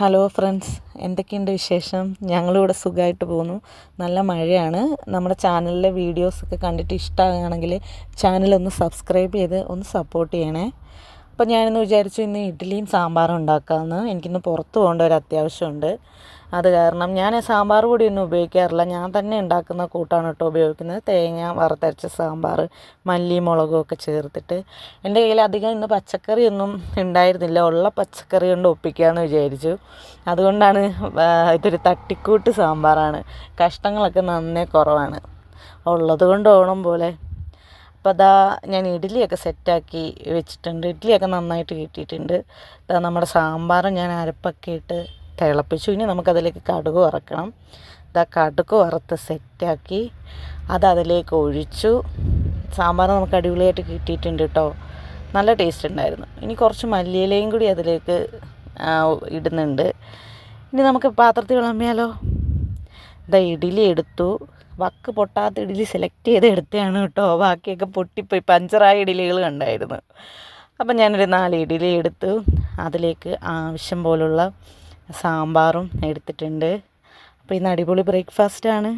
Hello friends, എന്തൊക്കെയുണ്ട് വിശേഷം? ഞങ്ങളിവിടെ സുഖമായിട്ട് പോകുന്നു. നല്ല മഴയാണ്. നമ്മുടെ ചാനലിലെ വീഡിയോസൊക്കെ കണ്ടിട്ട് ഇഷ്ടമാണെങ്കിൽ ചാനലൊന്ന് സബ്സ്ക്രൈബ് ചെയ്ത് ഒന്ന് സപ്പോർട്ട് ചെയ്യണേ. അപ്പോൾ ഞാനിന്ന് വിചാരിച്ചു ഇന്ന് ഇഡ്ഡലിയും സാമ്പാറും ഉണ്ടാക്കാമെന്ന്. എനിക്കിന്ന് പുറത്ത് പോകേണ്ട ഒരു അത്യാവശ്യമുണ്ട്. അത് കാരണം ഞാൻ സാമ്പാർ പൊടിയൊന്നും ഉപയോഗിക്കാറില്ല. ഞാൻ തന്നെ ഉണ്ടാക്കുന്ന കൂട്ടാണ് കേട്ടോ ഉപയോഗിക്കുന്നത്. തേങ്ങ വറുത്തരച്ച സാമ്പാർ, മല്ലി മുളകും ഒക്കെ ചേർത്തിട്ട്. എൻ്റെ കയ്യിൽ അധികം ഇന്ന് പച്ചക്കറിയൊന്നും ഉണ്ടായിരുന്നില്ല. ഉള്ള പച്ചക്കറി കൊണ്ട് ഒപ്പിക്കാമെന്ന് വിചാരിച്ചു. അതുകൊണ്ടാണ് ഇതൊരു തട്ടിക്കൂട്ട് സാമ്പാറാണ്. കഷ്ണങ്ങളൊക്കെ നന്നേ കുറവാണ്. ഉള്ളത് കൊണ്ട് ഓണം പോലെ. അപ്പോൾ അതാ ഞാൻ ഇഡ്ഡലിയൊക്കെ സെറ്റാക്കി വെച്ചിട്ടുണ്ട്. ഇഡ്ഡലിയൊക്കെ നന്നായിട്ട് കിട്ടിയിട്ടുണ്ട്. നമ്മുടെ സാമ്പാറും ഞാൻ അരപ്പൊക്കെ ഇട്ട് തിളപ്പിച്ചു. ഇനി നമുക്കതിലേക്ക് കടുക് വറക്കണം. കടുക് വറുത്ത് സെറ്റാക്കി അതിലേക്ക് ഒഴിച്ചു. സാമ്പാർ നമുക്ക് അടിപൊളിയായിട്ട് കിട്ടിയിട്ടുണ്ട് കേട്ടോ. നല്ല ടേസ്റ്റ് ഉണ്ടായിരുന്നു. ഇനി കുറച്ച് മല്ലിയിലയും കൂടി അതിലേക്ക് ഇടുന്നുണ്ട്. ഇനി നമുക്ക് പാത്രത്തിൽ വിളമ്പിയാലോ. ഇഡ്ഡലി എടുത്തു. വക്ക് പൊട്ടാത്ത ഇഡ്ഡലി സെലക്ട് ചെയ്ത് എടുത്തതാണ് കേട്ടോ. ബാക്കിയൊക്കെ പൊട്ടിപ്പോയി പഞ്ചറായ ഇഡ്ഡലികൾ കണ്ടായിരുന്നു. അപ്പം ഞാനൊരു 4 ഇഡ്ഡലി എടുത്തു. അതിലേക്ക് ആവശ്യം പോലുള്ള സാമ്പാറും എടുത്തിട്ടുണ്ട്. അപ്പോൾ ഇന്ന് അടിപൊളി ബ്രേക്ക്ഫാസ്റ്റാണ്.